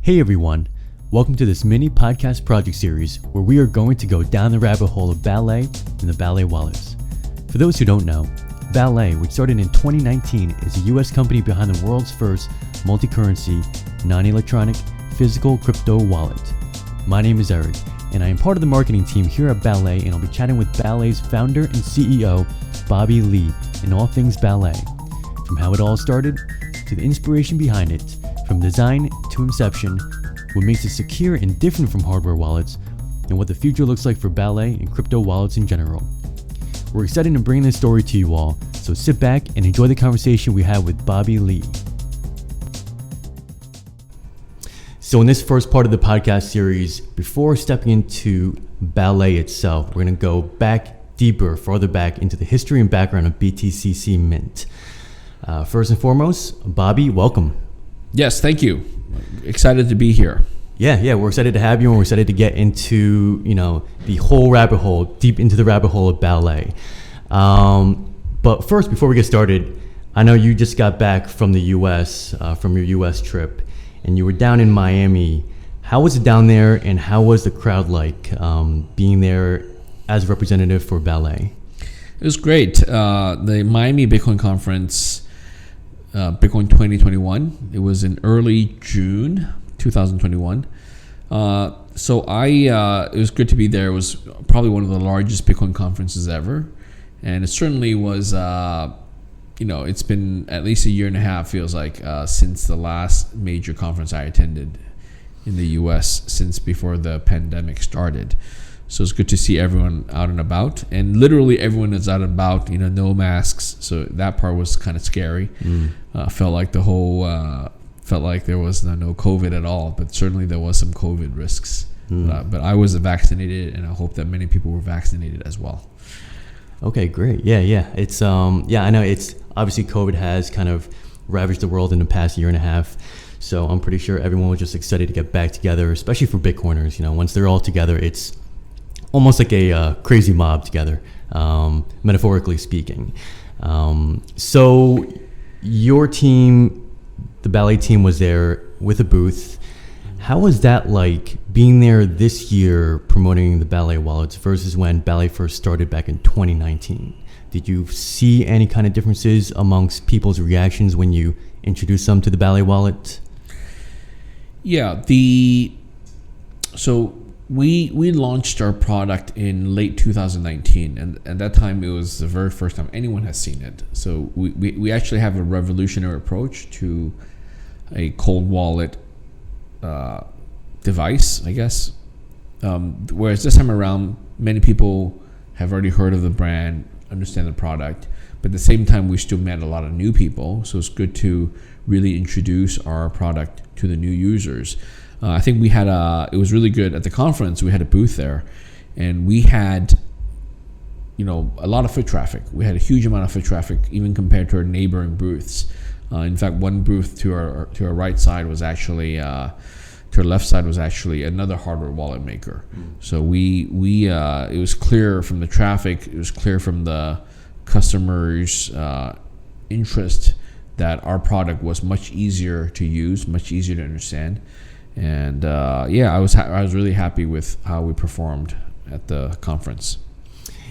Hey everyone, welcome to this mini podcast project series where we are going to go down the rabbit hole of ballet and the ballet wallets. For those who don't know, Ballet, which started in 2019, is a US company behind the world's first multi-currency, non-electronic, physical crypto wallet. My name is Eric, and I am part of the marketing team here at Ballet, and I'll be chatting with Ballet's founder and CEO, Bobby Lee, in all things ballet. From how it all started, to the inspiration behind it, from design to inception, what makes it secure and different from hardware wallets, and what the future looks like for ballet and crypto wallets in general. We're excited to bring this story to you all, so sit back and enjoy the conversation we had with Bobby Lee. So in this first part of the podcast series, before stepping into ballet itself, we're going to go further back into the history and background of BTCC Mint. First and foremost, Bobby, welcome. Yes, thank you. Excited to be here. Yeah, we're excited to have you, and we're excited to get into, the whole rabbit hole, deep into the rabbit hole of ballet. But first, before we get started, I know you just got back from the U.S., from your U.S. trip, and you were down in Miami. How was it down there, and how was the crowd like being there as a representative for ballet? It was great. The Miami Bitcoin Conference, Bitcoin 2021, it was in early June 2021. It was good to be there. It was probably one of the largest Bitcoin conferences ever. And it certainly was, it's been at least a year and a half, feels like, since the last major conference I attended in the US, since before the pandemic started. So it's good to see everyone out and about. And literally everyone is out and about, no masks. So that part was kind of scary. Felt like there was no COVID at all, but certainly there was some COVID risks. But I was vaccinated, and I hope that many people were vaccinated as well. Okay, great. Yeah. It's I know it's obviously COVID has kind of ravaged the world in the past year and a half. So I'm pretty sure everyone was just excited to get back together, especially for Bitcoiners. Once they're all together, it's almost like a crazy mob together, metaphorically speaking. So your team, the ballet team, was there with a booth. How was that like being there this year promoting the ballet wallets versus when ballet first started back in 2019? Did you see any kind of differences amongst people's reactions when you introduced them to the ballet wallet? Yeah, we launched our product in late 2019, and at that time it was the very first time anyone has seen it. So we actually have a revolutionary approach to a cold wallet device, I guess. Whereas this time around, many people have already heard of the brand, understand the product, but at the same time we still met a lot of new people. So it's good to really introduce our product to the new users. I think it was really good at the conference. We had a booth there, and we had, a lot of foot traffic. We had a huge amount of foot traffic, even compared to our neighboring booths. In fact, one booth to our right side was actually, to our left side was actually another hardware wallet maker. So it was clear from the traffic, it was clear from the customers' interest that our product was much easier to use, much easier to understand. And I was really happy with how we performed at the conference.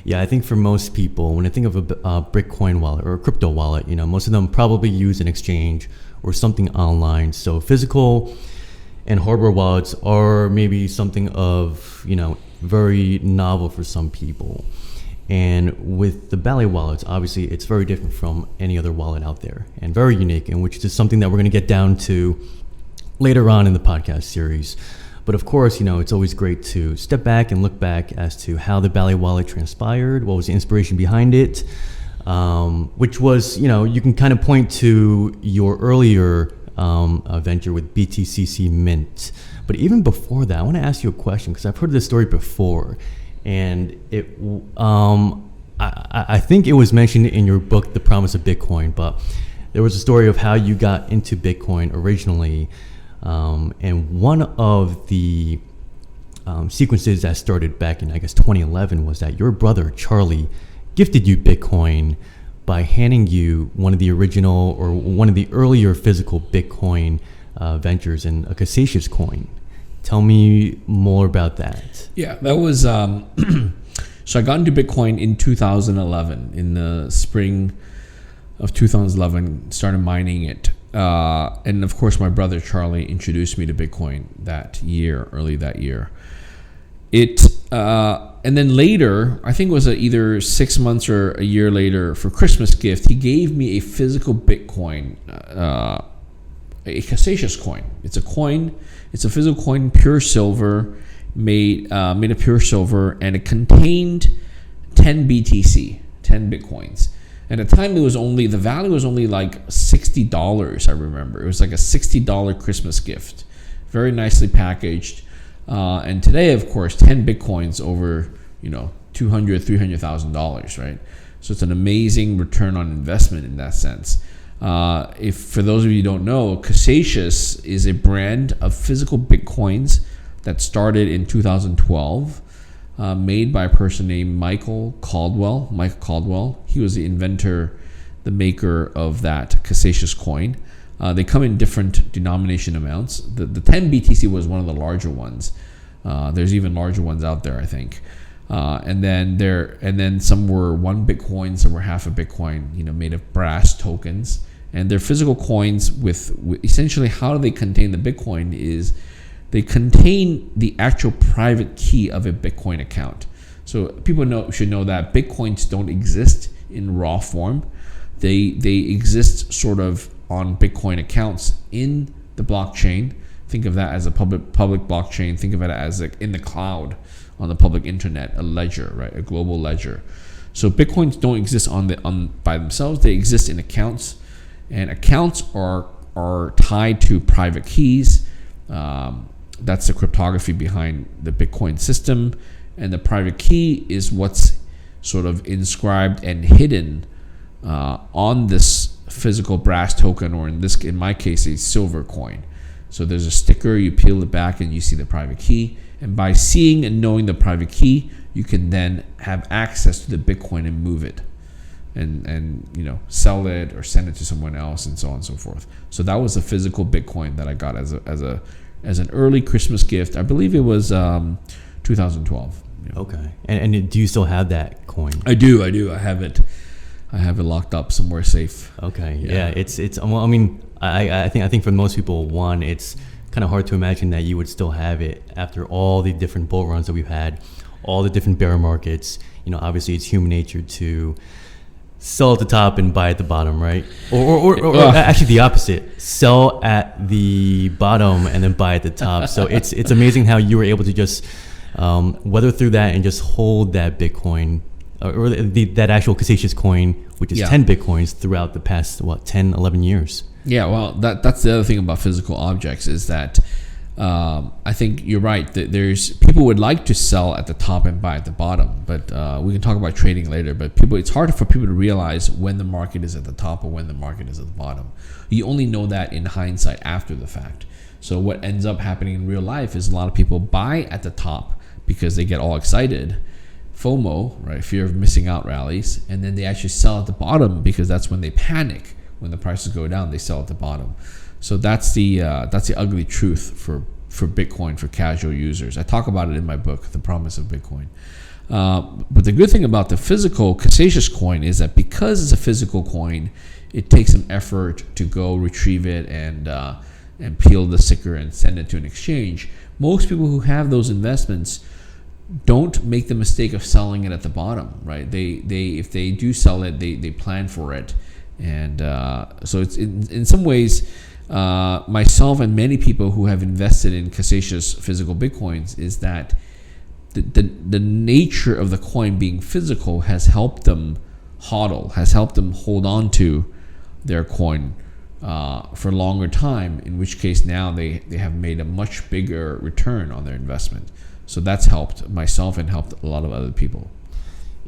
Yeah, I think for most people, when I think of a Bitcoin wallet or a crypto wallet, most of them probably use an exchange or something online. So physical and hardware wallets are maybe something of, very novel for some people. And with the ballet wallets, obviously it's very different from any other wallet out there and very unique, and which is something that we're going to get down to later on in the podcast series. But of course, it's always great to step back and look back as to how the ballet wallet transpired, what was the inspiration behind it, which was, you can kind of point to your earlier venture with BTCC Mint. But even before that, I want to ask you a question, because I've heard this story before, and I think it was mentioned in your book, The Promise of Bitcoin, but there was a story of how you got into Bitcoin originally. And one of the sequences that started back in, 2011 was that your brother, Charlie, gifted you Bitcoin by handing you one of the original or one of the earlier physical Bitcoin ventures in a Casascius Coin. Tell me more about that. Yeah, that was so I got into Bitcoin in 2011. In the spring of 2011, started mining it. And of course, my brother Charlie introduced me to Bitcoin early that year. And then later, I think it was either 6 months or a year later, for Christmas gift, he gave me a physical Bitcoin, a Casascius coin. It's a coin. It's a physical coin, pure silver, made of pure silver, and it contained 10 BTC, 10 Bitcoins. At the time, the value was only like $60. I remember it was like a $60 Christmas gift, very nicely packaged. And today, of course, 10 Bitcoins over, $200,000-$300,000, right? So it's an amazing return on investment in that sense. If for those of you who don't know, Casascius is a brand of physical Bitcoins that started in 2012, made by a person named Michael Caldwell. He was the inventor, the maker of that Casascius coin. They come in different denomination amounts. The 10 BTC was one of the larger ones. There's even larger ones out there, I think. And then some were 1 Bitcoin, some were half a Bitcoin, made of brass tokens. And they're physical coins with essentially how do they contain the Bitcoin is they contain the actual private key of a Bitcoin account. So people should know that Bitcoins don't exist in raw form. They exist sort of on Bitcoin accounts in the blockchain. Think of that as a public blockchain. Think of it as in the cloud on the public internet, a ledger, right? A global ledger. So Bitcoins don't exist by themselves. They exist in accounts, and accounts are tied to private keys. That's the cryptography behind the Bitcoin system, and the private key is what's sort of inscribed and hidden on this physical brass token, or in my case, a silver coin. So there's a sticker, you peel it back and you see the private key. And by seeing and knowing the private key, you can then have access to the Bitcoin and move it and sell it or send it to someone else and so on and so forth. So that was a physical Bitcoin that I got as an early Christmas gift. I believe it was 2012. Okay. And do you still have that coin? I do. I have it locked up somewhere safe. Okay. Yeah. It's well, I mean, I think for most people, it's kind of hard to imagine that you would still have it after all the different bull runs that we've had, all the different bear markets. Obviously it's human nature to sell at the top and buy at the bottom, right? Or actually the opposite, sell at the bottom and then buy at the top. So it's amazing how you were able to just weather through that and just hold that Bitcoin or that actual Casascius coin, which is 10 Bitcoins throughout the past 10, 11 years. Yeah, well, that's the other thing about physical objects is that I think you're right. That there's people would like to sell at the top and buy at the bottom, but we can talk about trading later. But it's hard for people to realize when the market is at the top or when the market is at the bottom. You only know that in hindsight after the fact. So what ends up happening in real life is a lot of people buy at the top because they get all excited, FOMO, right, fear of missing out rallies, and then they actually sell at the bottom because that's when they panic. When the prices go down, they sell at the bottom. So that's the ugly truth for Bitcoin for casual users. I talk about it in my book, The Promise of Bitcoin. But the good thing about the physical Casascius coin is that because it's a physical coin, it takes some effort to go retrieve it and peel the sticker and send it to an exchange. Most people who have those investments don't make the mistake of selling it at the bottom, right? They if they do sell it, they plan for it. And so it's in some ways, myself and many people who have invested in Casascius physical Bitcoins is that the nature of the coin being physical has helped them hodl, has helped them hold on to their coin for a longer time, in which case now they have made a much bigger return on their investment. So that's helped myself and helped a lot of other people.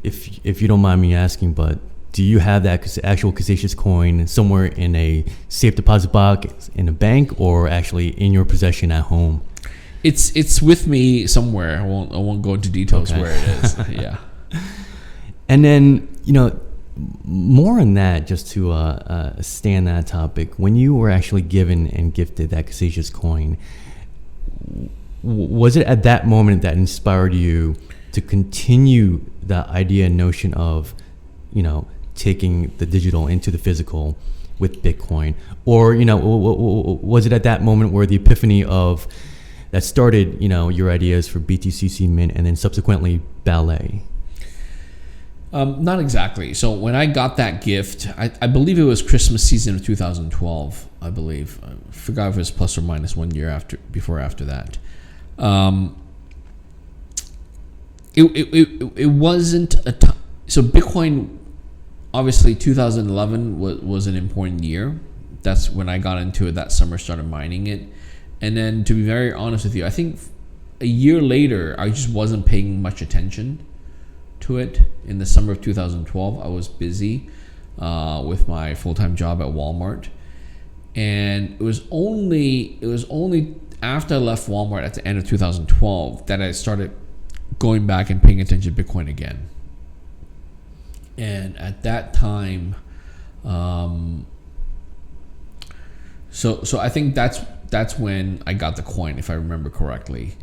If you don't mind me asking, but do you have that actual Casascius coin somewhere in a safe deposit box in a bank, or actually in your possession at home? It's with me somewhere. I won't go into details where it is. Yeah. And then more on that, just to stay on that topic. When you were actually given and gifted that Casascius coin, was it at that moment that inspired you to continue the idea and notion of, taking the digital into the physical with Bitcoin? Or, was it at that moment where the epiphany of that started, your ideas for BTCC Mint and then subsequently Ballet? Not exactly. So when I got that gift, I believe it was Christmas season of 2012. I believe. I forgot if it was plus or minus 1 year after that. It wasn't a time. So Bitcoin, obviously 2011 was an important year. That's when I got into it that summer, started mining it. And then, to be very honest with you, I think a year later, I just wasn't paying much attention to it. In the summer of 2012, I was busy with my full-time job at Walmart. And it was only after I left Walmart at the end of 2012 that I started going back and paying attention to Bitcoin again. And at that time, so I think that's when I got the coin, if I remember correctly.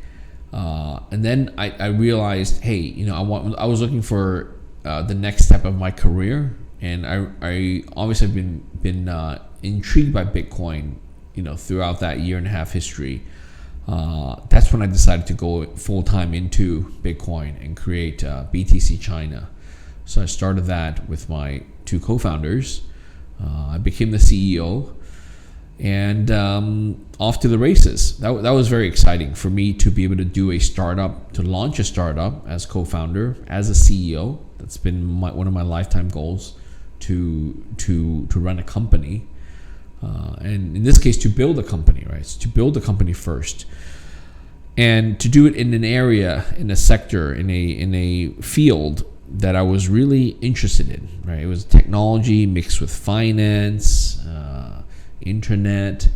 And then I realized, hey, I was looking for the next step of my career, and I obviously have been intrigued by Bitcoin, throughout that year and a half history. That's when I decided to go full time into Bitcoin and create BTC China. So I started that with my two co-founders. I became the CEO, and off to the races. That was very exciting for me to be able to do a startup, to launch a startup as co-founder, as a CEO. That's been one of my lifetime goals, to run a company, and in this case, to build a company, right? So to build a company first, and to do it in an area, in a sector, in a field that I was really interested in, right? It was technology mixed with finance, internet,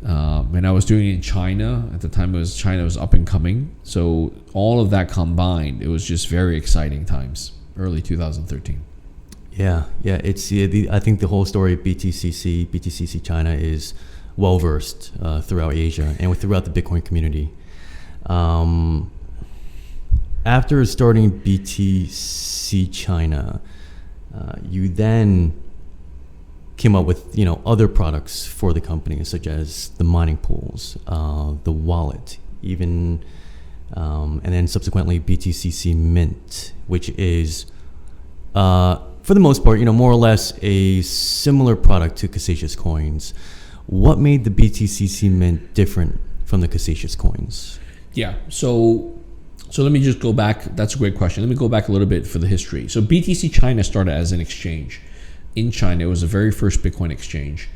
and I was doing it in China. At the time, China was up and coming. So all of that combined, it was just very exciting times, early 2013. Yeah. It's I think the whole story of BTCC China is well versed throughout Asia and throughout the Bitcoin community. After starting BTC China, you then came up with other products for the company, such as the mining pools, the wallet, even, and then subsequently BTCC Mint, which is for the most part, more or less a similar product to Casascius Coins. What made the BTCC Mint different from the Casascius Coins? Yeah, so let me just go back. That's a great question. Let me go back a little bit for the history. So BTC China started as an exchange in China. It was the very first Bitcoin exchange.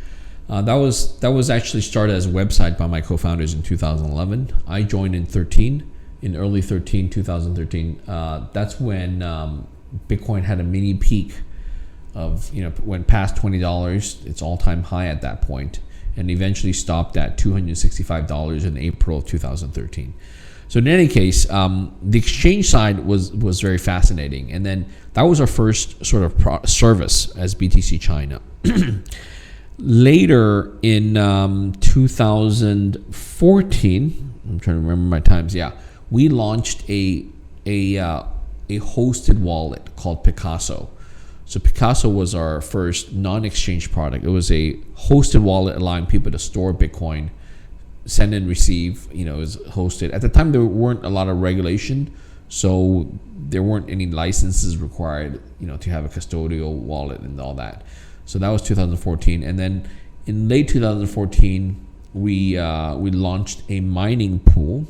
That was actually started as a website by my co-founders in 2011. I joined in early 2013. That's when Bitcoin had a mini peak of, went past $20, its all-time high at that point, and eventually stopped at $265 in April of 2013. So in any case, the exchange side was very fascinating, and then that was our first sort of service as BTC China. Later in 2014, I'm trying to remember my times. Yeah, we launched a hosted wallet called Picasso. So Picasso was our first non-exchange product. It was a hosted wallet allowing people to store Bitcoin, send and receive. It was hosted. At the time, there weren't a lot of regulation, so there weren't any licenses required, to have a custodial wallet and all that. So that was 2014, and then in late 2014, we launched a mining pool.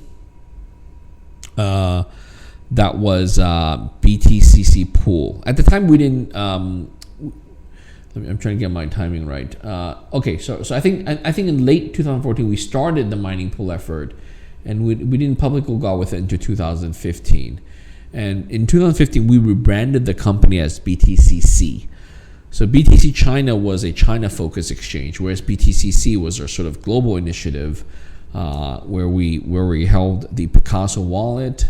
That was BTCC pool. At the time, we didn't. I'm trying to get my timing right. Okay, so I think in late 2014 we started the mining pool effort, and we didn't publicly go with it until 2015. And in 2015 we rebranded the company as BTCC. So BTC China was a China-focused exchange, whereas BTCC was our sort of global initiative, where we held the Picasso wallet,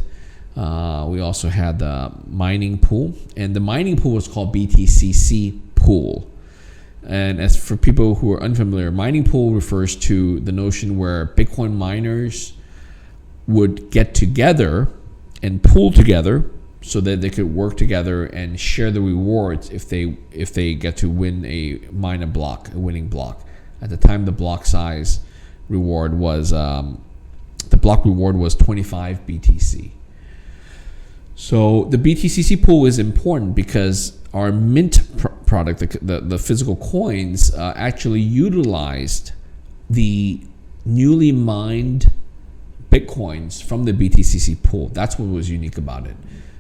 We also had the mining pool, and the mining pool was called BTCC pool. And as for people who are unfamiliar, mining pool refers to the notion where Bitcoin miners would get together and pool together so that they could work together and share the rewards if they get to win a winning block. At the time, the block size reward was the block reward was 25 BTC. So the BTCC pool is important because our mint product, the physical coins, actually utilized the newly mined Bitcoins from the BTCC pool. That's what was unique about it.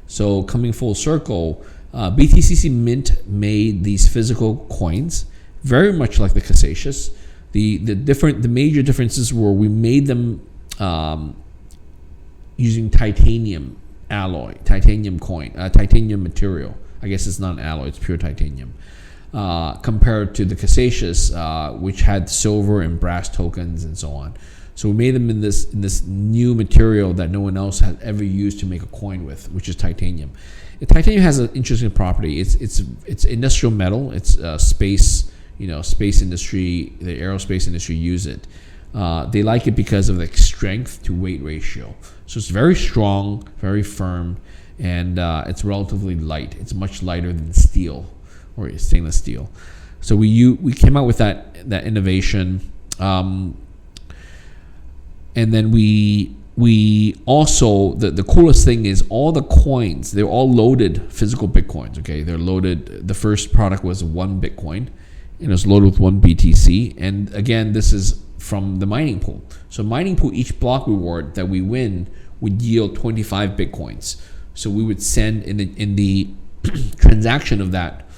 So coming full circle, BTCC Mint made these physical coins very much like the Casascius. The major differences were we made them using titanium alloy, titanium material. I guess it's not an alloy; it's pure titanium. Compared to the Casascius, which had silver and brass tokens and so on. So we made them in this new material that no one else had ever used to make a coin with, which is titanium. Titanium has an interesting property. It's industrial metal. It's space industry. The aerospace industry use it. They like it because of the strength to weight ratio. So it's very strong, very firm, and it's relatively light. It's much lighter than steel or stainless steel. So we came out with that innovation. And then we also, the coolest thing is all the coins, they're all loaded physical Bitcoins, okay? They're loaded. The first product was 1 Bitcoin, and it was loaded with 1 BTC. And again, this is from the mining pool. So mining pool, each block reward that we win would yield 25 Bitcoins. So we would send in the transaction of that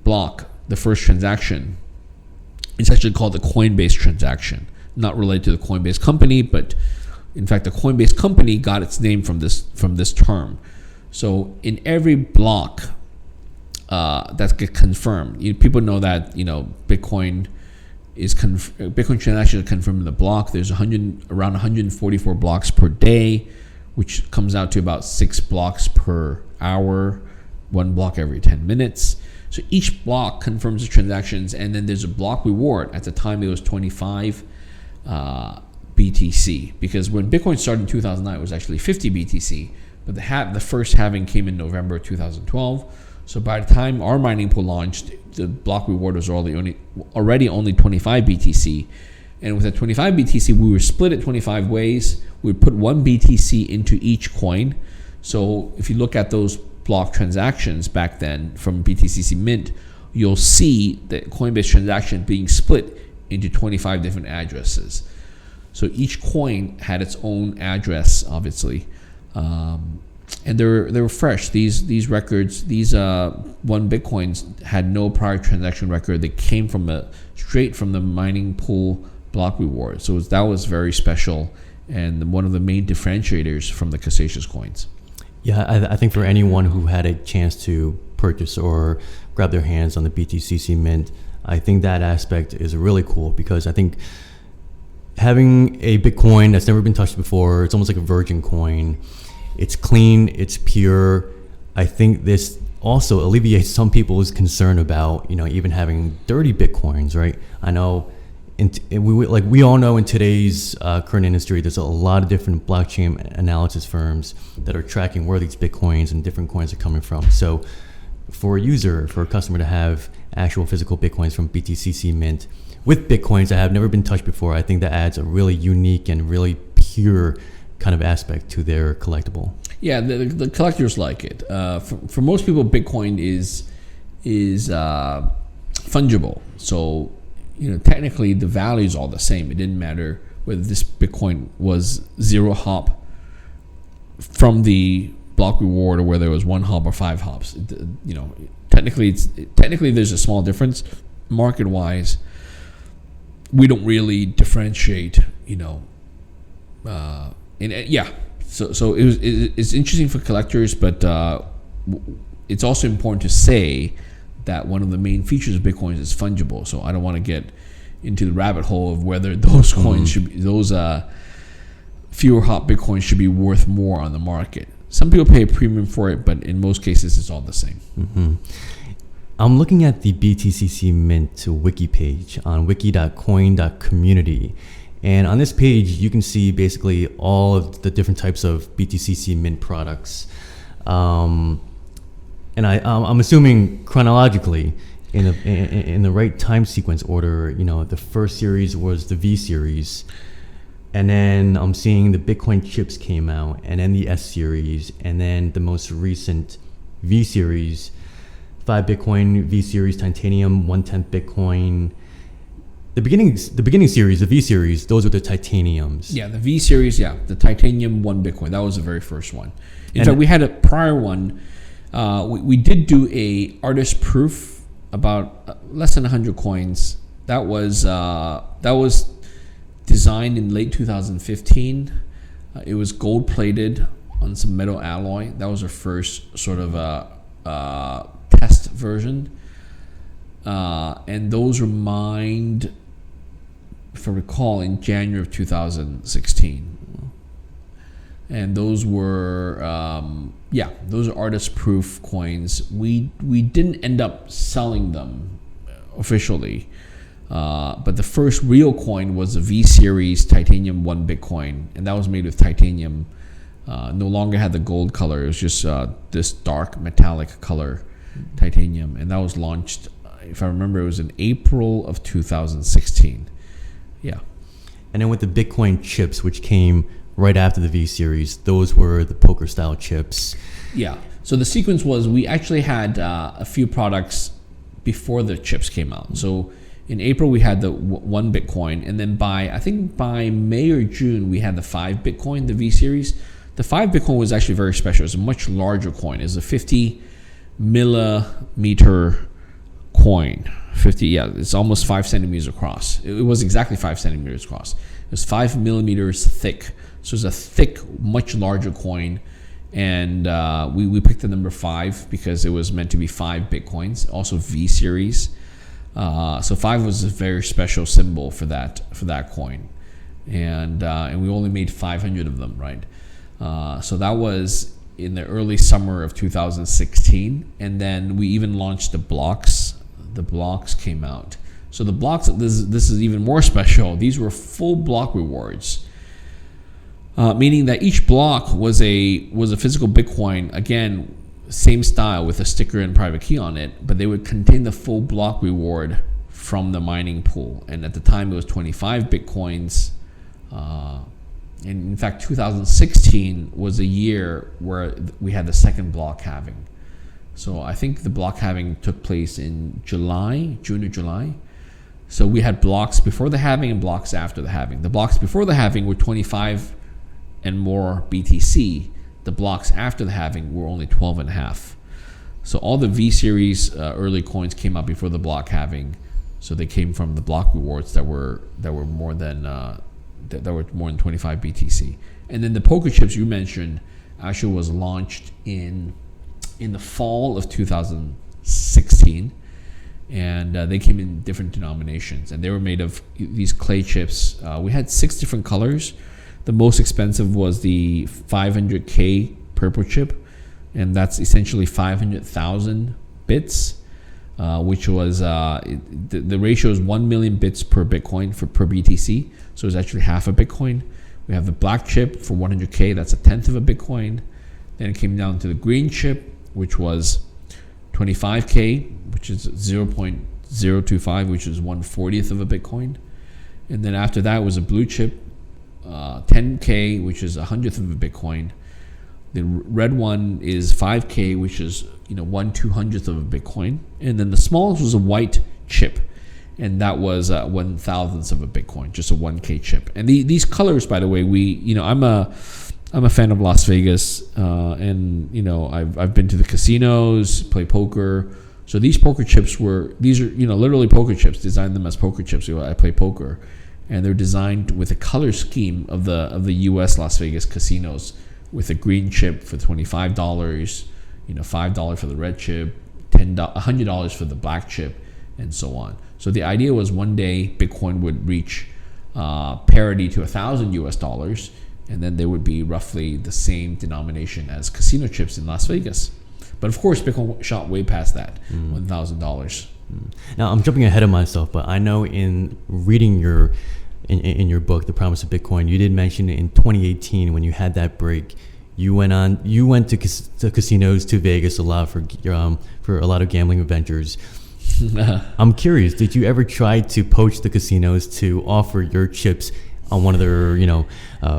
block, the first transaction, it's actually called the Coinbase transaction. Not related to the Coinbase company, but in fact, the Coinbase company got its name from this term. So in every block that gets confirmed, people know that Bitcoin transactions are confirmed in the block. There's around 144 blocks per day, which comes out to about 6 blocks per hour, 1 block every 10 minutes. So each block confirms the transactions, and then there's a block reward. At the time, it was 25 BTC, because when Bitcoin started in 2009, it was actually 50 BTC, but the first halving came in November 2012. So by the time our mining pool launched, the block reward was already only 25 BTC, and with that 25 BTC, we were split it 25 ways. We would put 1 BTC into each coin. So if you look at those block transactions back then from BTCC Mint, you'll see the Coinbase transaction being split into 25 different addresses. So each coin had its own address, obviously, and they were fresh. These records, 1 Bitcoins had no prior transaction record. They came straight from the mining pool block reward. So that was very special and one of the main differentiators from the Casascius coins. Yeah, I think for anyone who had a chance to purchase or grab their hands on the BTCC Mint, I think that aspect is really cool, because I think having a Bitcoin that's never been touched before, it's almost like a virgin coin. It's clean, it's pure. I think this also alleviates some people's concern about, even having dirty Bitcoins, right? I know, we all know in today's current industry, there's a lot of different blockchain analysis firms that are tracking where these Bitcoins and different coins are coming from. So for a customer to have actual physical Bitcoins from BTCC Mint with Bitcoins that have never been touched before, I think that adds a really unique and really pure kind of aspect to their collectible. Yeah, the collectors like it. For most people, Bitcoin is fungible. So technically the value is all the same. It didn't matter whether this Bitcoin was 0 hop from the block reward or whether it was 1 hop or 5 hops. Technically there's a small difference. Market wise, we don't really differentiate. So it's interesting for collectors, but it's also important to say that one of the main features of Bitcoin is fungible. So I don't want to get into the rabbit hole of whether those coins should be, those fewer hop Bitcoins should be worth more on the market. Some people pay a premium for it, but in most cases, it's all the same. Mm-hmm. I'm looking at the BTCC Mint wiki page on wiki.coin.community. And on this page, you can see basically all of the different types of BTCC Mint products. And I'm assuming chronologically, in the right time sequence order, the first series was the V series. And then I'm seeing the Bitcoin chips came out, and then the S series, and then the most recent V series, 5 Bitcoin, V series, titanium, 1/10 Bitcoin. The beginning series, the V series, those were the titaniums. Yeah, the V series, the titanium 1 Bitcoin. That was the very first one. In fact, we had a prior one. We did do a artist proof about less than 100 coins. That was designed in late 2015. It was gold plated on some metal alloy. That was our first sort of test version. And those were mined, if I recall, in January of 2016. And those were, those are artist proof coins. We didn't end up selling them officially. But the first real coin was a V series titanium 1 Bitcoin, and that was made with titanium. No longer had the gold color. It was just this dark metallic color titanium, and that was launched, if I remember, it was in April of 2016. Yeah. And then with the Bitcoin chips, which came right after the V series, those were the poker style chips. Yeah. So the sequence was, we actually had a few products before the chips came out. So in April, we had the 1 Bitcoin, and then by May or June, we had the 5 Bitcoin, the V series. The 5 Bitcoin was actually very special. It was a much larger coin. It was a 50 millimeter coin. It's almost 5 centimeters across. It was exactly 5 centimeters across. It was 5 millimeters thick. So it was a thick, much larger coin. And we picked the number 5 because it was meant to be 5 Bitcoins, also V series. So 5 was a very special symbol for that coin. And we only made 500 of them, right? So that was in the early summer of 2016. And then we even launched the blocks. The blocks came out. So the blocks, this is even more special. These were full block rewards, meaning that each block was a physical Bitcoin. Again, same style with a sticker and private key on it, but they would contain the full block reward from the mining pool. And at the time, it was 25 Bitcoins. And in fact, 2016 was a year where we had the second block halving. So I think the block halving took place in June or July. So we had blocks before the halving and blocks after the halving. The blocks before the halving were 25 and more BTC. The blocks after the halving were only 12 and a half. So all the V series early coins came out before the block halving. So they came from the block rewards that were more than 25 BTC. And then the poker chips you mentioned actually was launched in the fall of 2016, and they came in different denominations, and they were made of these clay chips. We had 6 different colors. The most expensive was the 500K purple chip, and that's essentially 500,000 bits, which was the ratio is 1 million bits per Bitcoin per BTC, so it's actually half a Bitcoin. We have the black chip for 100K, that's a tenth of a Bitcoin. Then it came down to the green chip, which was 25K, which is 0.025, which is 1/40th of a Bitcoin. And then after that was a blue chip, 10K, which is 100th of a Bitcoin. The red one is 5K, which is 1/200th of a Bitcoin. And then the smallest was a white chip, and that was 1,000th of a Bitcoin, just a 1K chip. And these colors, by the way, I'm a fan of Las Vegas, and I've been to the casinos, play poker. So these poker chips are literally poker chips. Designed them as poker chips. I play poker, and they're designed with a color scheme of the U.S. Las Vegas casinos, with a green chip for $25, $5 for the red chip, $100 for the black chip, and so on. So the idea was one day Bitcoin would reach parity to $1,000 US, and then they would be roughly the same denomination as casino chips in Las Vegas. But of course, Bitcoin shot way past that, $1,000. Now I'm jumping ahead of myself, but I know in reading in your book, The Promise of Bitcoin, you did mention in 2018 when you had that break, you went to casinos, to Vegas a lot for a lot of gambling adventures. I'm curious, did you ever try to poach the casinos to offer your chips on one of their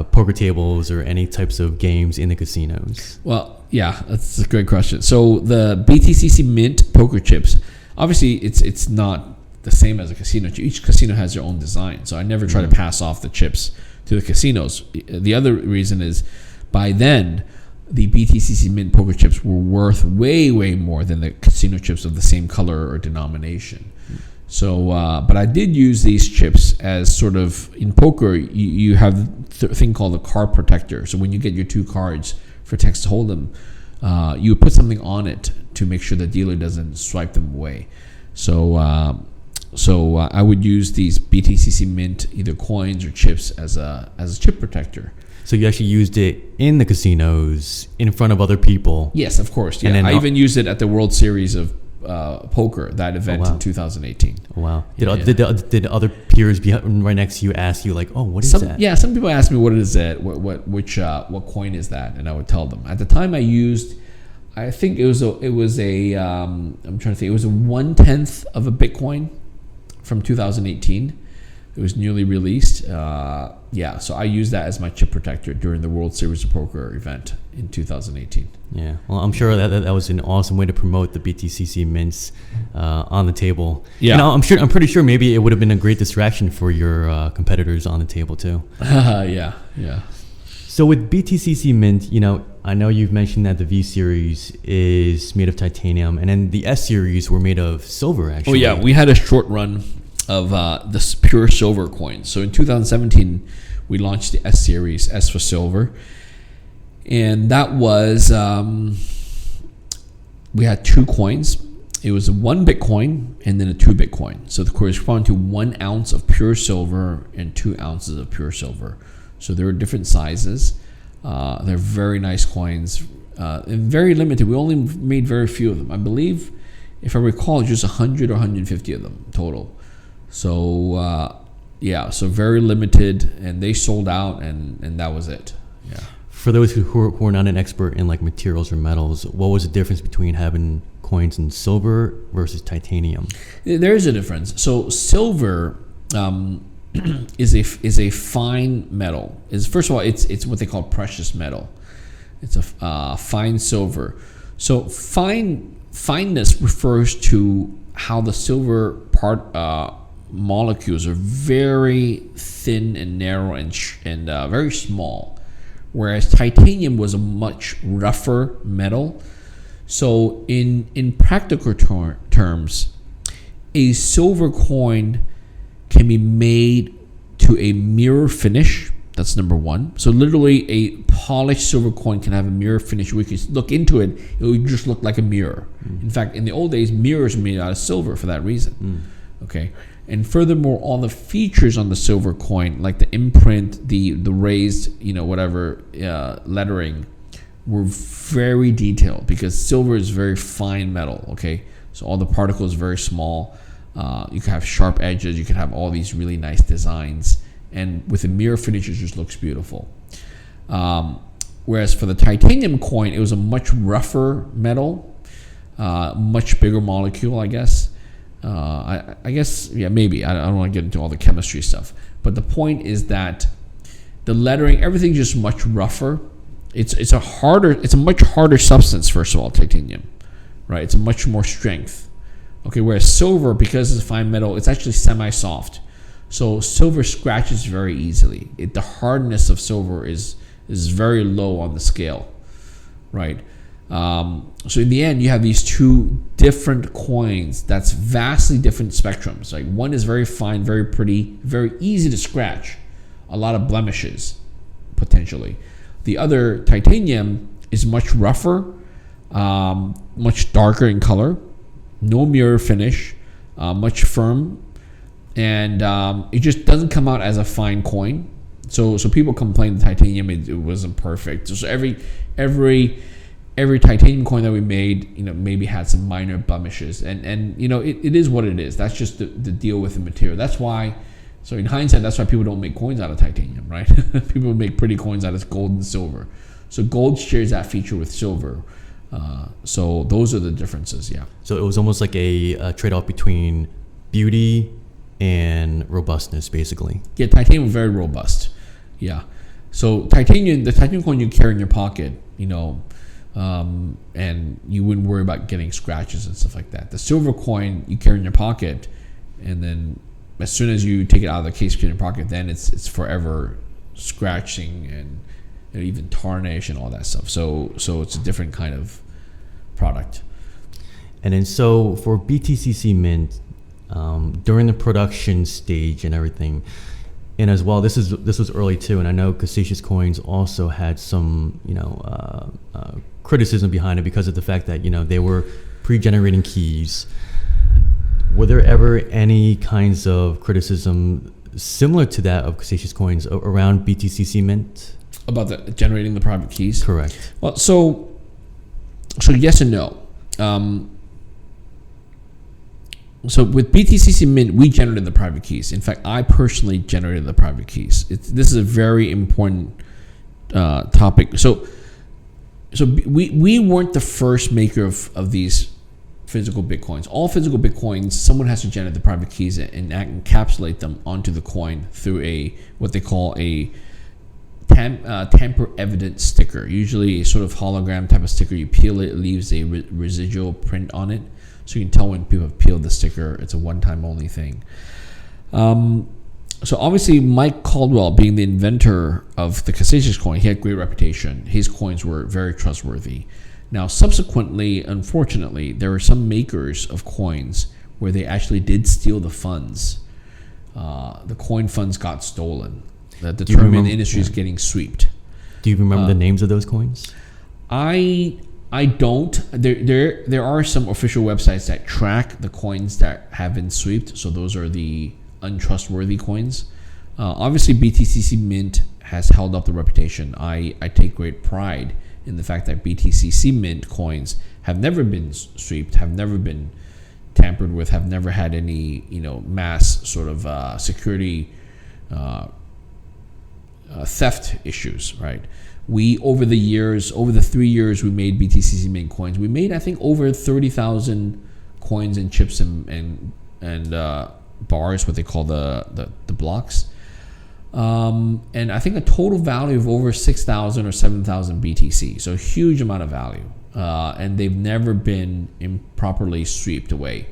poker tables or any types of games in the casinos? Well, yeah, that's a great question. So the BTCC Mint poker chips, obviously it's not the same as a casino. Each casino has their own design, so I never try to pass off the chips to the casinos. The other reason is, by then, the BTCC Mint poker chips were worth way, way more than the casino chips of the same color or denomination. So, but I did use these chips as sort of, in poker, you have a thing called a card protector. So when you get your two cards for Texas Hold'em, you put something on it to make sure the dealer doesn't swipe them away. So I would use these BTCC Mint, either coins or chips, as a chip protector. So you actually used it in the casinos in front of other people? Yes, of course. Yeah. I even used it at the World Series of Poker, that event in 2018. Oh, wow. Did other peers right next to you ask you, like, oh, what is that? Yeah, some people ask me, what is that? What coin is that? And I would tell them. At the time I used, I think it was a 1/10 of a Bitcoin from 2018. It was newly released. So I used that as my chip protector during the World Series of Poker event in 2018. Yeah, well, I'm sure that was an awesome way to promote the BTCC mints on the table. Yeah, I'm pretty sure maybe it would have been a great distraction for your competitors on the table too. Yeah. So with BTCC Mint, I know you've mentioned that the V series is made of titanium, and then the S series were made of silver. Actually, oh yeah, we had a short run of this pure silver coin. So in 2017, we launched the S series, S for silver. And that was, we had two coins. It was a 1 Bitcoin and then a 2 Bitcoin. So it corresponded to 1 ounce of pure silver and 2 ounces of pure silver. So there were different sizes. They're very nice coins, and very limited. We only made very few of them. I believe, if I recall, just 100 or 150 of them total. So so very limited, and they sold out, and that was it. Yeah. For those who are not an expert in like materials or metals, what was the difference between having coins in silver versus titanium? There is a difference. So silver is a fine metal. First of all, it's what they call precious metal. It's a fine silver. So fineness refers to how the silver part molecules are very thin and narrow and very small, whereas titanium was a much rougher metal. So in practical terms, a silver coin can be made to a mirror finish. That's number one. So literally a polished silver coin can have a mirror finish. We can look into it, it would just look like a mirror. In fact, in the old days, mirrors were made out of silver for that reason. Okay. And furthermore, all the features on the silver coin, like the imprint, the raised, lettering, were very detailed because silver is very fine metal. Okay, so all the particles are very small. You can have sharp edges. You can have all these really nice designs, and with the mirror finish, it just looks beautiful. Whereas for the titanium coin, it was a much rougher metal, much bigger molecule, I guess. I guess, maybe. I don't want to get into all the chemistry stuff. But the point is that the lettering, everything's just much rougher. It's a much harder substance, first of all, titanium. Right? It's a much more strength. Okay, whereas silver, because it's a fine metal, it's actually semi-soft. So silver scratches very easily. The hardness of silver is very low on the scale. Right? So in the end, you have these two different coins that's vastly different spectrums. Like one is very fine, very pretty, very easy to scratch, a lot of blemishes potentially. The other, titanium, is much rougher, much darker in color, no mirror finish, much firm, and it just doesn't come out as a fine coin. So people complained the titanium it wasn't perfect. So every titanium coin that we made, maybe had some minor blemishes, and it is what it is. That's just the deal with the material. That's why. So in hindsight, that's why people don't make coins out of titanium, right? People make pretty coins out of gold and silver. So gold shares that feature with silver. So those are the differences, yeah. So it was almost like a trade-off between beauty and robustness, basically. Yeah, titanium was very robust. Yeah. So the titanium coin you carry in your pocket, and you wouldn't worry about getting scratches and stuff like that. The silver coin you carry in your pocket, and then as soon as you take it out of the case in your pocket, then it's forever scratching and even tarnish and all that stuff. So it's a different kind of product. And then so for BTCC Mint, during the production stage and everything, and as well, this was early too, and I know Casascius Coins also had some criticism behind it because of the fact that they were pre-generating keys. Were there ever any kinds of criticism similar to that of Casascius Coins around BTCC Mint? About generating the private keys? Correct. Well, so yes and no. So with BTCC Mint, we generated the private keys. In fact, I personally generated the private keys. This is a very important topic. So we weren't the first maker of these physical Bitcoins. All physical Bitcoins, someone has to generate the private keys and encapsulate them onto the coin through what they call a tamper evident sticker, usually a sort of hologram type of sticker. You peel it, it leaves a residual print on it, so you can tell when people have peeled the sticker. It's a one-time only thing. So obviously Mike Caldwell, being the inventor of the Casascius coin, he had great reputation. His coins were very trustworthy. Now subsequently, unfortunately, there were some makers of coins where they actually did steal the funds. The coin funds got stolen. The determined industry is getting swept. Do you remember the names of those coins? I don't. There are some official websites that track the coins that have been swept. So those are the untrustworthy coins. Obviously, BTCC Mint has held up the reputation. I take great pride in the fact that BTCC Mint coins have never been swept, have never been tampered with, have never had any mass sort of security theft issues, right? We over the 3 years we made BTCC Mint coins, we made I think over 30,000 coins and chips and bars, what they call the blocks, and I think a total value of over 6,000 or 7,000 BTC. So a huge amount of value, and they've never been improperly swept away.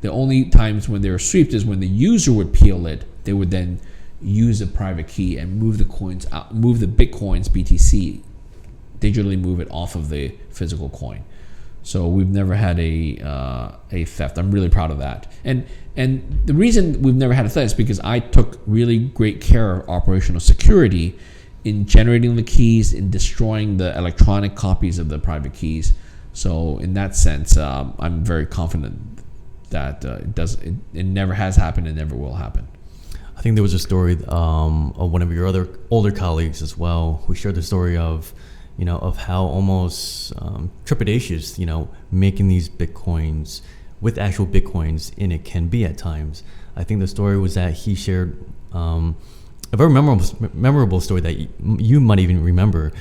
The only times when they were swept is when the user would peel it. They would then use a private key and move the coins out, move the Bitcoins BTC, digitally move it off of the physical coin. So we've never had a theft. I'm really proud of that. And the reason we've never had a theft is because I took really great care of operational security in generating the keys, in destroying the electronic copies of the private keys. So in that sense, I'm very confident that it never has happened and never will happen. I think there was a story of one of your other older colleagues as well, who shared the story of how almost trepidatious, making these Bitcoins with actual Bitcoins in it can be at times. I think the story was that he shared a very memorable story that you might even remember,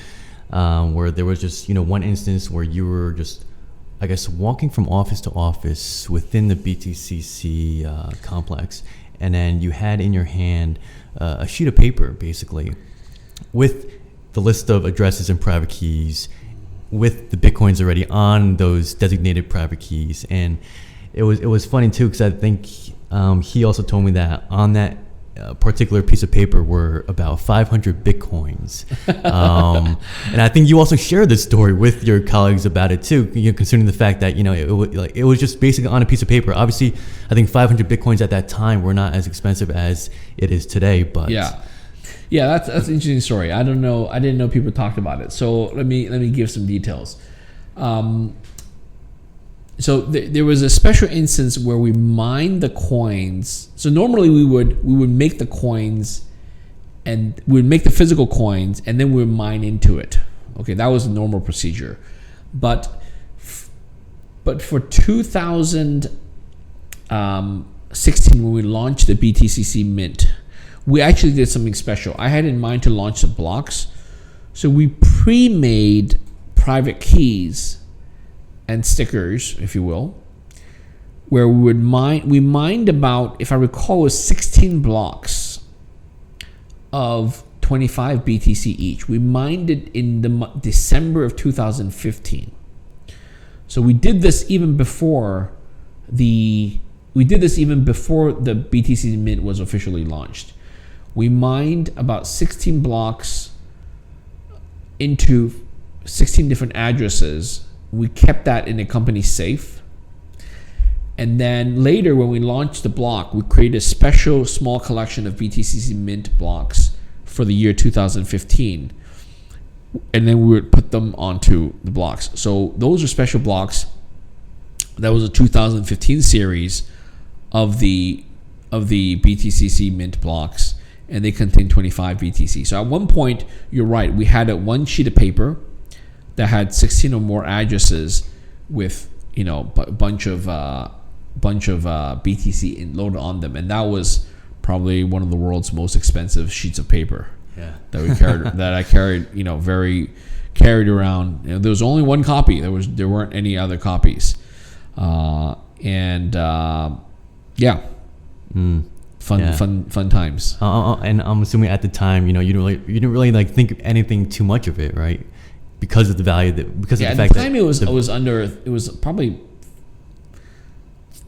where there was just, one instance where you were just, I guess, walking from office to office within the BTCC complex, and then you had in your hand a sheet of paper, basically, with the list of addresses and private keys, with the Bitcoins already on those designated private keys. And it was funny too, because I think he also told me that on that particular piece of paper were about 500 Bitcoins. And I think you also shared this story with your colleagues about it too, considering the fact that it was just basically on a piece of paper. Obviously, I think 500 Bitcoins at that time were not as expensive as it is today, but yeah, that's an interesting story. I didn't know people talked about it. So let me give some details. So there was a special instance where we mined the coins. So normally we would make the coins and we'd make the physical coins, and then we'd mine into it. Okay, that was the normal procedure. But for 2016, when we launched the BTCC Mint, we actually did something special. I had in mind to launch the blocks, so we pre-made private keys and stickers, if you will, where we mined about, if I recall, it was 16 blocks of 25 BTC each. We mined it in December of 2015. So we did this even before the BTC Mint was officially launched. We mined about 16 blocks into 16 different addresses. We kept that in a company safe. And then later, when we launched the block, we created a special small collection of BTCC Mint blocks for the year 2015. And then we would put them onto the blocks. So those are special blocks. That was a 2015 series of the BTCC Mint blocks, and they contain 25 BTC. So at one point, you're right, we had one sheet of paper that had 16 or more addresses with a bunch of BTC loaded on them, and that was probably one of the world's most expensive sheets of paper. Yeah. That we carried, that I carried, carried around. There was only one copy. There weren't any other copies, Fun times. And I'm assuming at the time, you didn't really think anything too much of it, right? Because of the value of the fact that at the time it was probably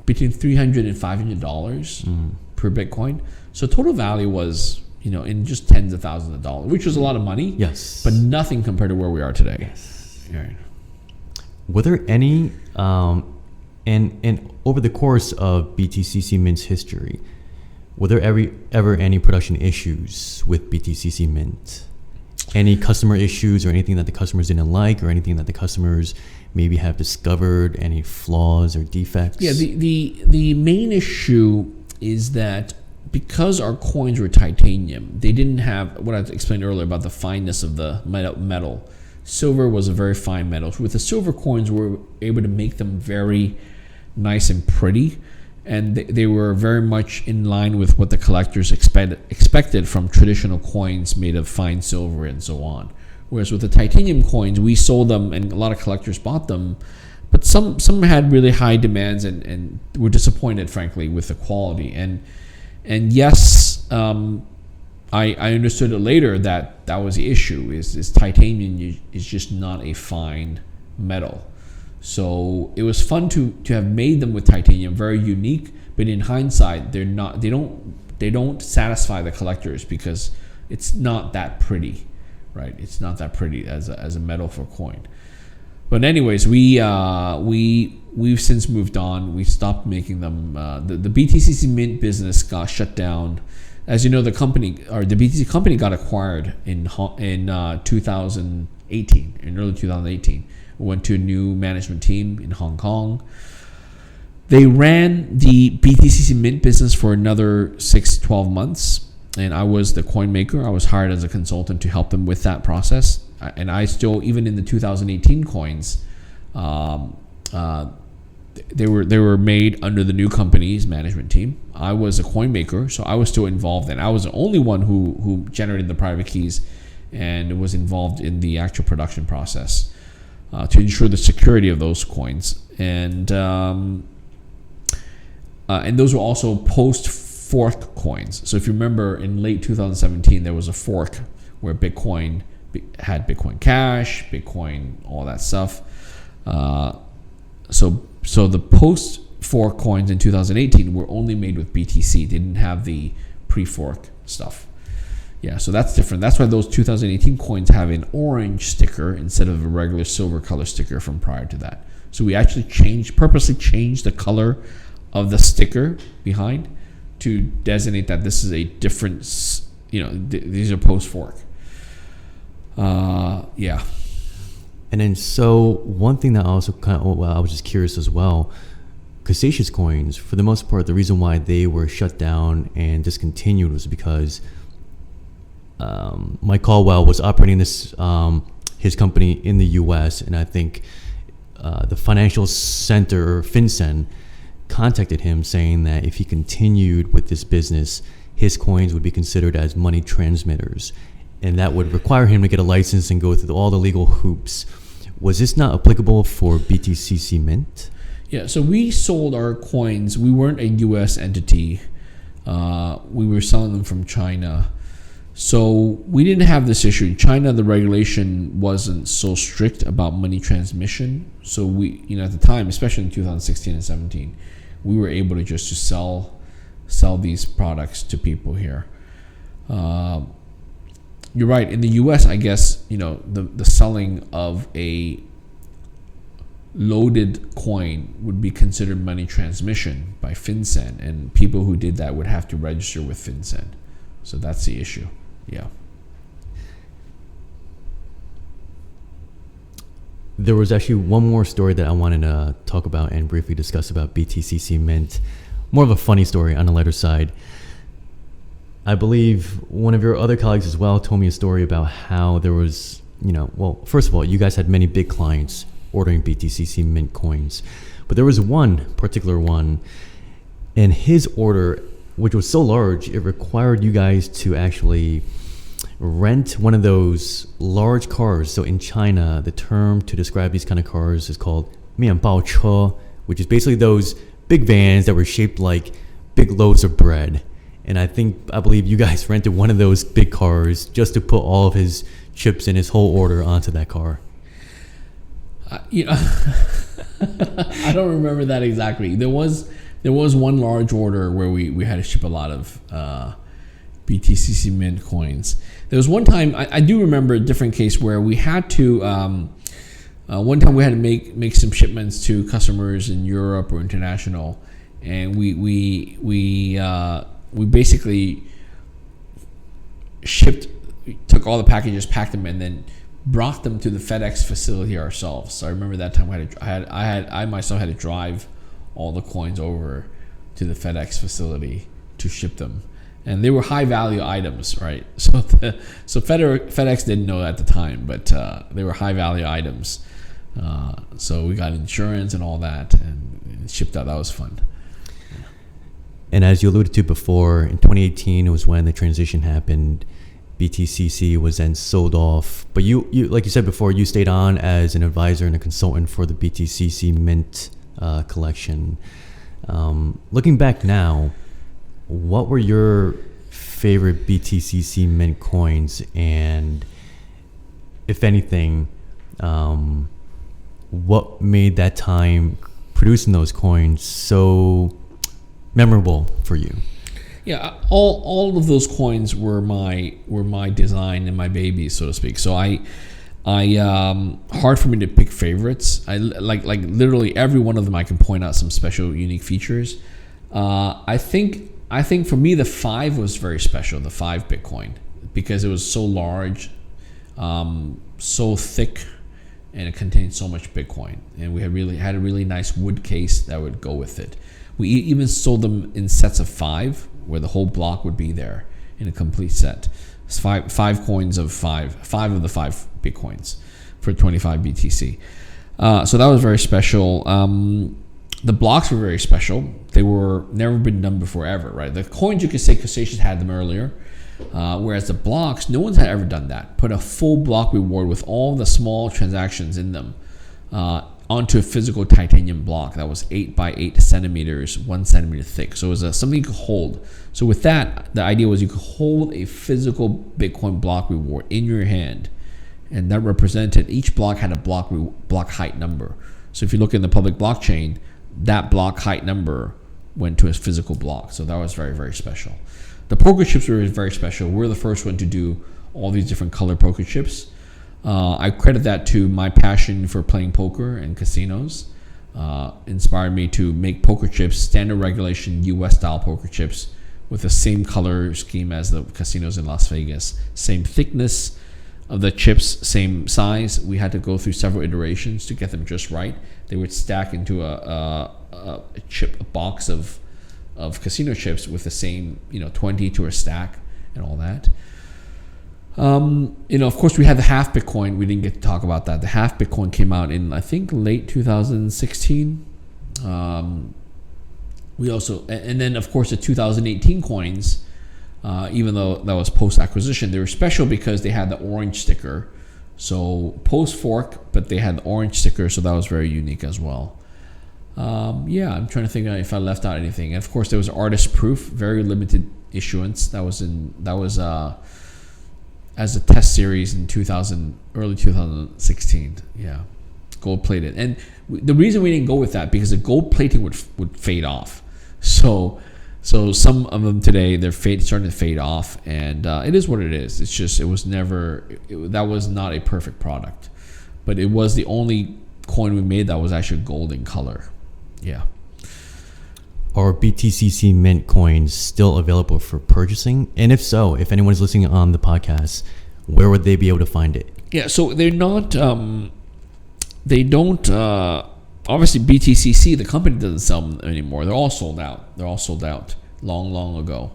between $300 and $500 per Bitcoin. So total value was in just tens of thousands of dollars, which was a lot of money. Yes, but nothing compared to where we are today. Yes. Right. Were there any and over the course of BTCC Mint's history, were there ever any production issues with BTCC Mint? Any customer issues or anything that the customers didn't like, or anything that the customers maybe have discovered, any flaws or defects? Yeah, the main issue is that because our coins were titanium, they didn't have what I explained earlier about the fineness of the metal. Silver was a very fine metal. With the silver coins, we were able to make them very nice and pretty, and they were very much in line with what the collectors expected from traditional coins made of fine silver and so on. Whereas with the titanium coins, we sold them and a lot of collectors bought them, but some had really high demands and were disappointed, frankly, with the quality. And yes, I understood it later that was the issue, is titanium is just not a fine metal. So it was fun to have made them with titanium, very unique, but in hindsight, they don't satisfy the collectors because it's not that pretty, right? It's not that pretty as a metal for coin. But anyways, we've since moved on. We stopped making them. The BTCC Mint business got shut down. As you know, the BTC company got acquired in 2018, in early 2018. We went to a new management team in Hong Kong. They ran the BTCC Mint business for another 6-12 months, and I was the coin maker. I was hired as a consultant to help them with that process. And I still, even in the 2018 coins, they were made under the new company's management team. I was a coin maker, so I was still involved, and I was the only one who generated the private keys and was involved in the actual production process to ensure the security of those coins. And those were also post-fork coins. So if you remember, in late 2017, there was a fork where Bitcoin had Bitcoin Cash, Bitcoin, all that stuff. So the post-fork coins in 2018 were only made with BTC. They didn't have the pre-fork stuff. Yeah, so that's different. That's why those 2018 coins have an orange sticker instead of a regular silver color sticker from prior to that. So we actually purposely changed the color of the sticker behind to designate that this is a different, these are post-fork. Yeah. And then, so one thing that I also I was just curious as well, Casascius Coins, for the most part, the reason why they were shut down and discontinued was because Mike Caldwell was operating this his company in the U.S., and I think the financial center, FinCEN, contacted him saying that if he continued with this business, his coins would be considered as money transmitters, and that would require him to get a license and go through all the legal hoops. Was this not applicable for BTCC Mint? Yeah, so we sold our coins. We weren't a U.S. entity. We were selling them from China. So we didn't have this issue. In China, the regulation wasn't so strict about money transmission. So we, at the time, especially in 2016 and 17, we were able to just sell these products to people here. You're right. In the U.S., I guess, the selling of a loaded coin would be considered money transmission by FinCEN, and people who did that would have to register with FinCEN. So that's the issue. Yeah. There was actually one more story that I wanted to talk about and briefly discuss about BTCC Mint. More of a funny story on the lighter side. I believe one of your other colleagues as well told me a story about how there was, well, first of all, you guys had many big clients ordering BTCC Mint coins, but there was one particular one, and his order, which was so large, it required you guys to actually rent one of those large cars. So in China, the term to describe these kind of cars is called Miànbāochē, which is basically those big vans that were shaped like big loaves of bread. And I believe you guys rented one of those big cars just to put all of his chips and his whole order onto that car. I don't remember that exactly. There was one large order where we had to ship a lot of BTCC Mint coins. There was one time, I do remember a different case where we had to, one time we had to make some shipments to customers in Europe or international, and we basically took all the packages, packed them, and then brought them to the FedEx facility ourselves. So I remember that time I myself had to drive all the coins over to the FedEx facility to ship them. And they were high value items, right? So FedEx didn't know at the time, but they were high value items. So we got insurance and all that, and shipped out. That was fun. And as you alluded to before, in 2018 was when the transition happened. BTCC was then sold off, but you like you said before, you stayed on as an advisor and a consultant for the BTCC Mint collection. Looking back now, what were your favorite BTCC Mint coins, and if anything, what made that time producing those coins so memorable for you? Yeah, all of those coins were my design and my babies, so to speak. So I hard for me to pick favorites. I like literally every one of them. I can point out some special, unique features. I think for me the 5 was very special. The 5 Bitcoin, because it was so large, so thick, and it contained so much Bitcoin. And we had a really nice wood case that would go with it. We even sold them in sets of 5, where the whole block would be there in a complete set. It's five coins of 5 of the 5 Bitcoins for 25 BTC. So that was very special. The blocks were very special. They were never been done before ever, right? The coins, you could say Casascius had them earlier, whereas the blocks, no one's had ever done that. Put a full block reward with all the small transactions in them onto a physical titanium block that was 8 by 8 centimeters, 1 centimeter thick. So it was something you could hold. So with that, the idea was you could hold a physical Bitcoin block reward in your hand, and that represented, each block had a block height number. So if you look in the public blockchain, that block height number went to a physical block. So that was very, very special. The poker chips were very special. We're the first one to do all these different color poker chips. I credit that to my passion for playing poker and casinos. Inspired me to make poker chips, standard regulation US style poker chips with the same color scheme as the casinos in Las Vegas. Same thickness of the chips, same size. We had to go through several iterations to get them just right. They would stack into a box of casino chips with the same 20 to a stack and all that. Of course, we had the half Bitcoin. We didn't get to talk about that. The half Bitcoin came out in, I think, late 2016. We also, and then of course the 2018 coins, even though that was post acquisition, they were special because they had the orange sticker. So post fork, but they had the orange sticker, so that was very unique as well. I'm trying to think if I left out anything. And of course, there was artist proof, very limited issuance. That was as a test series in early 2016. Yeah, gold plated. And the reason we didn't go with that because the gold plating would fade off. So some of them today they're starting to fade off, and it is what it is. It's just that was not a perfect product, but it was the only coin we made that was actually gold in color. Yeah. Are BTCC Mint coins still available for purchasing? And if so, if anyone's listening on the podcast, where would they be able to find it? Yeah, so they're not. They don't. Obviously, BTCC, the company, doesn't sell them anymore. They're all sold out. They're all sold out long ago.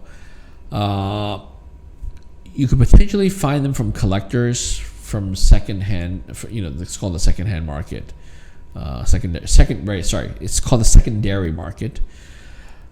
You could potentially find them from collectors, from secondhand. It's called the secondhand market. It's called the secondary market.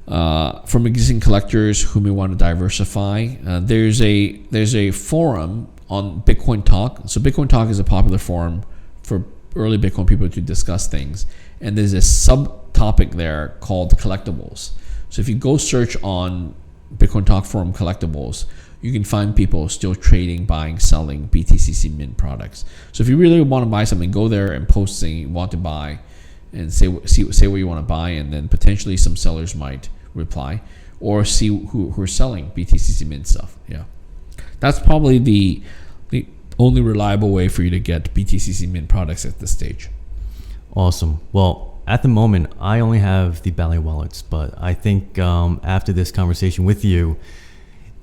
From existing collectors who may want to diversify. There's a forum on Bitcoin Talk. So Bitcoin Talk is a popular forum for early Bitcoin people to discuss things. And there's a subtopic there called collectibles. So if you go search on Bitcoin Talk forum collectibles, you can find people still trading, buying, selling BTCC Mint products. So if you really want to buy something, go there and post saying you want to buy and say what you want to buy, and then potentially some sellers might reply or see who are selling BTCC Mint stuff. Yeah, that's probably the only reliable way for you to get BTCC Mint products at this stage. Awesome. Well, at the moment, I only have the Ballet wallets, but I think after this conversation with you,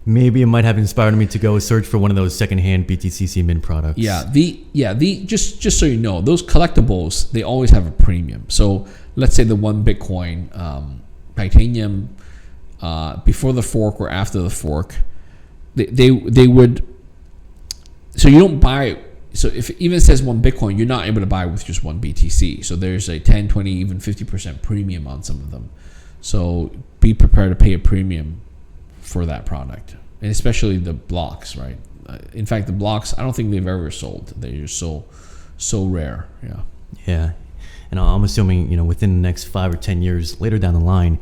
maybe it might have inspired me to go search for one of those secondhand BTCC Mint products. Just so you know, those collectibles, they always have a premium. So let's say the one Bitcoin titanium before the fork or after the fork, they would. So you don't buy it. So if it even says one Bitcoin, you're not able to buy with just one BTC. So there's a 10, 20, even 50% premium on some of them. So be prepared to pay a premium for that product, and especially the blocks, right? In fact, the blocks, I don't think they've ever sold. They're just so rare. Yeah, and I'm assuming within the next 5 or 10 years later down the line,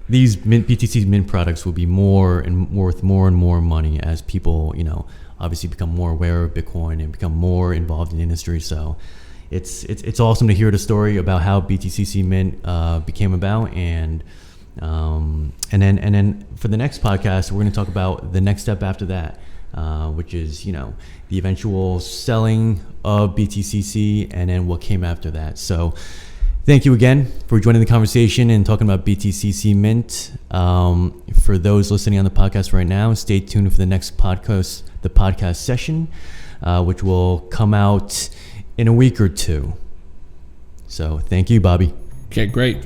these BTC Mint products will be worth more and more money as people obviously become more aware of Bitcoin and become more involved in the industry. So it's awesome to hear the story about how BTCC Mint became about, and then for the next podcast, we're going to talk about the next step after that, which is the eventual selling of BTCC and then what came after that. So thank you again for joining the conversation and talking about BTCC Mint. For those listening on the podcast right now, stay tuned for the next podcast, the podcast session, which will come out in a week or two. So thank you, Bobby. Okay, great.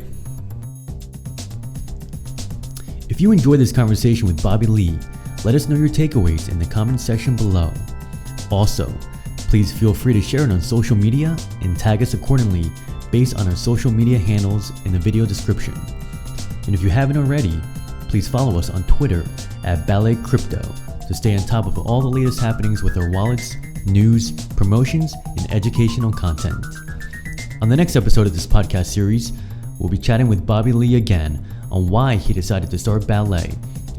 If you enjoyed this conversation with Bobby Lee, let us know your takeaways in the comment section below. Also, please feel free to share it on social media and tag us accordingly based on our social media handles in the video description. And if you haven't already, please follow us on Twitter at Ballet Crypto to stay on top of all the latest happenings with our wallets, news, promotions, and educational content. On the next episode of this podcast series, we'll be chatting with Bobby Lee again on why he decided to start Ballet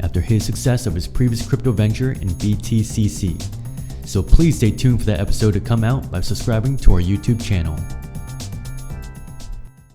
after his success of his previous crypto venture in BTCC. So please stay tuned for that episode to come out by subscribing to our YouTube channel.